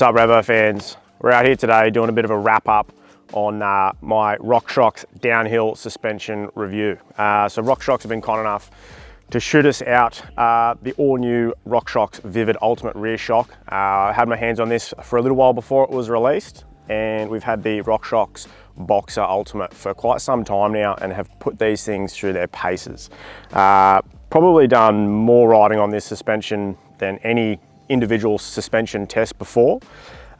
What's up, Revo fans? We're out here today doing a bit of a wrap up on my RockShox downhill suspension review. So RockShox have been kind enough to shoot us out the all new RockShox Vivid Ultimate Rear Shock. I had my hands on this for a little while before it was released, and we've had the RockShox BoXXer Ultimate for quite some time now and have put these things through their paces. Probably done more riding on this suspension than any individual suspension test before.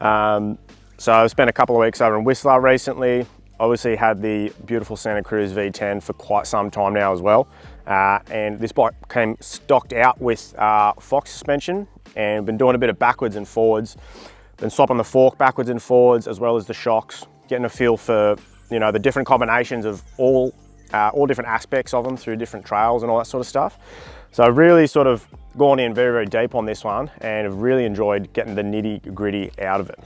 So I've spent a couple of weeks over in Whistler recently. Obviously had the beautiful Santa Cruz V10 for quite some time now as well. And this bike came stocked out with Fox suspension, and been doing a bit of backwards and forwards. Been swapping the fork backwards and forwards as well as the shocks, getting a feel for, you know, the different combinations of all different aspects of them through different trails and all that sort of stuff. So I've really sort of gone in very, very deep on this one and have really enjoyed getting the nitty gritty out of it.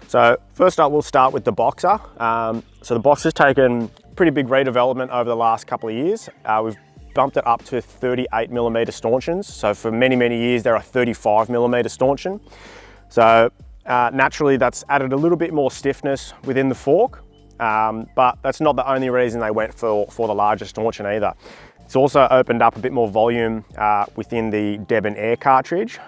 So first up, we'll start with the BoXXer. So the BoXXer's taken pretty big redevelopment over the last couple of years. We've bumped it up to 38mm stanchions. So for many, many years, there are 35mm stanchion. So naturally, that's added a little bit more stiffness within the fork, but that's not the only reason they went for the larger stanchion either. It's also opened up a bit more volume within the Deb Air cartridge.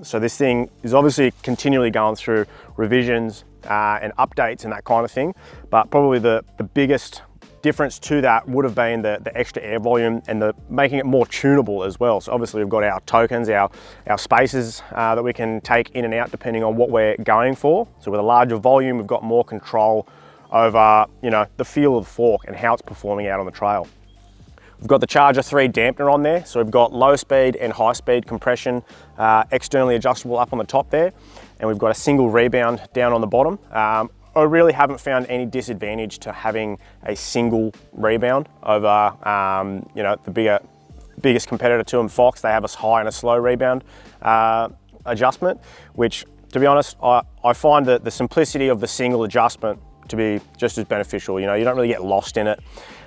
So this thing is obviously continually going through revisions and updates and that kind of thing, but probably the biggest difference to that would have been the extra air volume and making it more tunable as well. So obviously we've got our tokens, our spaces that we can take in and out depending on what we're going for. So with a larger volume, we've got more control over, you know, the feel of the fork and how it's performing out on the trail. We've got the Charger 3 dampener on there, so we've got low speed and high speed compression externally adjustable up on the top there, and we've got a single rebound down on the bottom. I really haven't found any disadvantage to having a single rebound over you know, the biggest competitor to them, Fox. They have a high and a slow rebound adjustment, which, to be honest, I find that the simplicity of the single adjustment to be just as beneficial. You know, you don't really get lost in it.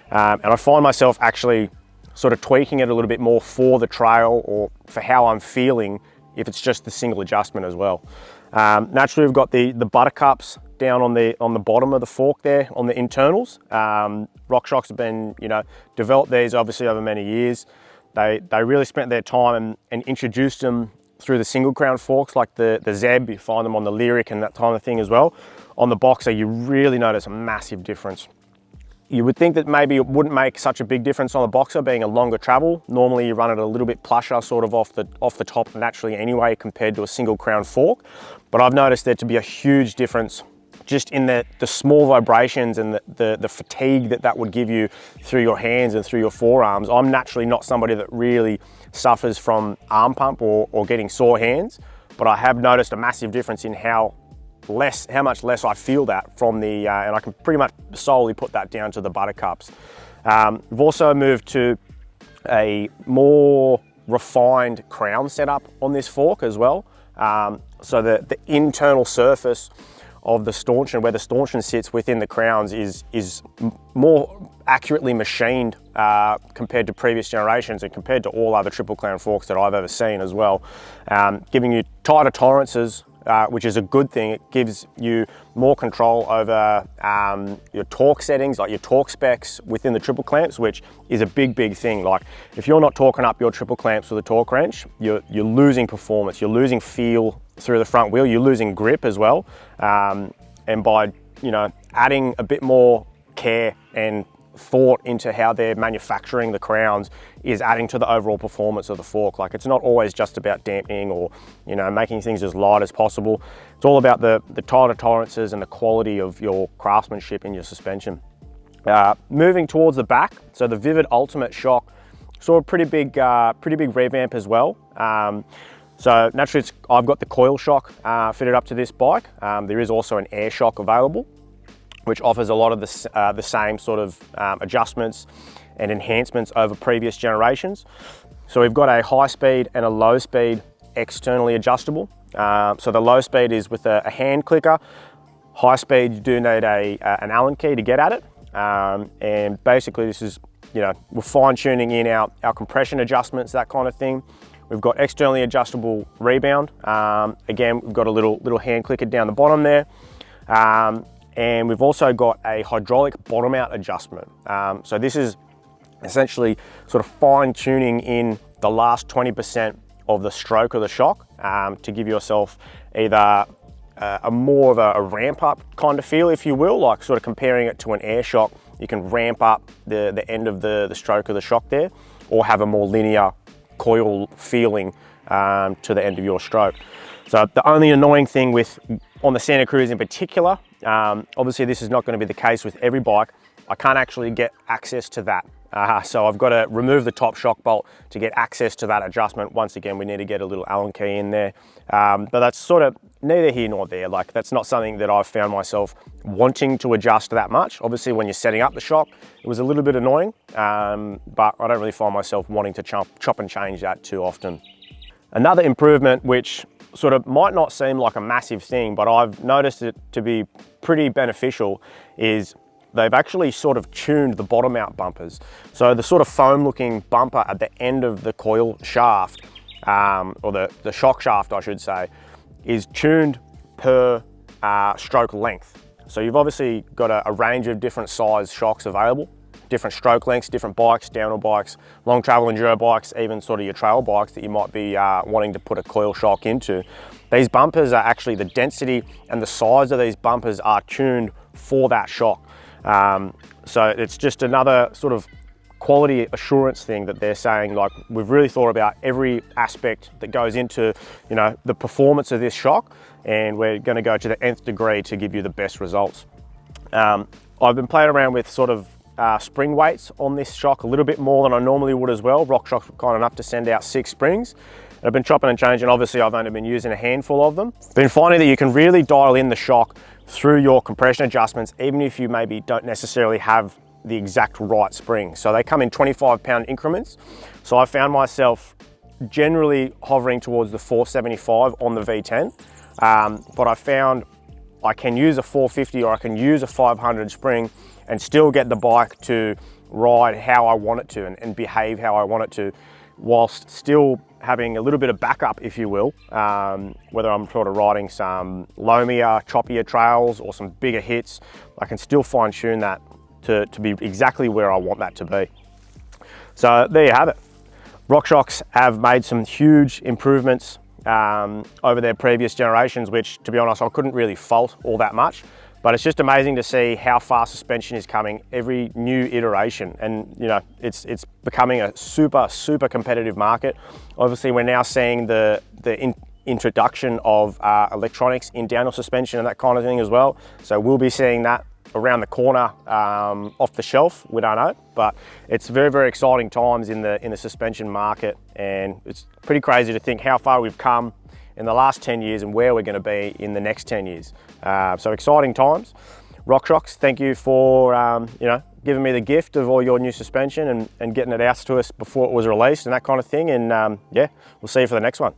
And I find myself actually sort of tweaking it a little bit more for the trail or for how I'm feeling if it's just the single adjustment as well. Naturally, we've got the buttercups down on the bottom of the fork there on the internals. RockShox have been, you know, developed these obviously over many years. They really spent their time and introduced them through the single crown forks like the Zeb. You find them on the Lyric and that kind of thing as well. On the BoXXer, you really notice a massive difference. You would think that maybe it wouldn't make such a big difference on the BoXXer being a longer travel. Normally you run it a little bit plusher sort of off the top naturally anyway compared to a single crown fork. But I've noticed there to be a huge difference just in the small vibrations and the fatigue that would give you through your hands and through your forearms. I'm naturally not somebody that really suffers from arm pump or getting sore hands, but I have noticed a massive difference in how much less I feel that from the, and I can pretty much solely put that down to the buttercups. We've also moved to a more refined crown setup on this fork as well. So the internal surface of the stanchion, where the stanchion sits within the crowns, is more accurately machined compared to previous generations and compared to all other triple crown forks that I've ever seen as well, giving you tighter tolerances, which is a good thing. It gives you more control over your torque settings, like your torque specs within the triple clamps, which is a big thing. Like if you're not torquing up your triple clamps with a torque wrench, you're losing performance, you're losing feel through the front wheel, you're losing grip as well. And by, you know, adding a bit more care and thought into how they're manufacturing the crowns is adding to the overall performance of the fork. Like, it's not always just about dampening or, you know, making things as light as possible. It's all about the tighter tolerances and the quality of your craftsmanship in your suspension. Moving towards the back, so the Vivid Ultimate shock saw a pretty big revamp as well. So naturally, I've got the Coil shock fitted up to this bike. There is also an air shock available, which offers a lot of the same sort of adjustments and enhancements over previous generations. So we've got a high speed and a low speed externally adjustable. So the low speed is with a hand clicker. High speed, you do need an Allen key to get at it. And basically this is, you know, we're fine tuning in our compression adjustments, that kind of thing. We've got externally adjustable rebound. Again, we've got a little hand clicker down the bottom there. And we've also got a hydraulic bottom out adjustment. So this is essentially sort of fine tuning in the last 20% of the stroke of the shock to give yourself either a more of a ramp up kind of feel, if you will, like sort of comparing it to an air shock. You can ramp up the end of the stroke of the shock there, or have a more linear coil feeling to the end of your stroke. So the only annoying thing on the Santa Cruz in particular, obviously this is not going to be the case with every bike, I can't actually get access to that. So I've got to remove the top shock bolt to get access to that adjustment. Once again, we need to get a little Allen key in there. But that's sort of neither here nor there. Like, that's not something that I've found myself wanting to adjust that much. Obviously, when you're setting up the shock, it was a little bit annoying, but I don't really find myself wanting to chop and change that too often. Another improvement, which sort of might not seem like a massive thing, but I've noticed it to be pretty beneficial, is they've actually sort of tuned the bottom out bumpers. So the sort of foam looking bumper at the end of the coil shaft, or the shock shaft I should say, is tuned per stroke length. So you've obviously got a range of different size shocks available, different stroke lengths, different bikes, downhill bikes, long travel enduro bikes, even sort of your trail bikes that you might be wanting to put a coil shock into. These bumpers are actually, the density and the size of these bumpers are tuned for that shock. So it's just another sort of quality assurance thing that they're saying, like, we've really thought about every aspect that goes into, you know, the performance of this shock, and we're going to go to the nth degree to give you the best results. I've been playing around with sort of spring weights on this shock a little bit more than I normally would as well. RockShox were kind enough to send out 6 springs. I've been chopping and changing. Obviously, I've only been using a handful of them. Been finding that you can really dial in the shock through your compression adjustments, even if you maybe don't necessarily have the exact right spring. So they come in 25-pound increments. So I found myself generally hovering towards the 475 on the V10, but I found I can use a 450 or I can use a 500 spring and still get the bike to ride how I want it to and behave how I want it to, whilst still having a little bit of backup, if you will, whether I'm sort of riding some loamier, choppier trails or some bigger hits. I can still fine tune that to be exactly where I want that to be. So there you have it. RockShox have made some huge improvements over their previous generations, which, to be honest, I couldn't really fault all that much. But it's just amazing to see how far suspension is coming every new iteration. And, you know, it's becoming a super competitive market. Obviously, we're now seeing the introduction of electronics in downhill suspension and that kind of thing as well. So we'll be seeing that around the corner off the shelf. We don't know, but it's very exciting times in the suspension market, and it's pretty crazy to think how far we've come in the last 10 years and where we're going to be in the next 10 years. So exciting times. RockShox, thank you for you know, giving me the gift of all your new suspension and getting it out to us before it was released and that kind of thing. And yeah, we'll see you for the next one.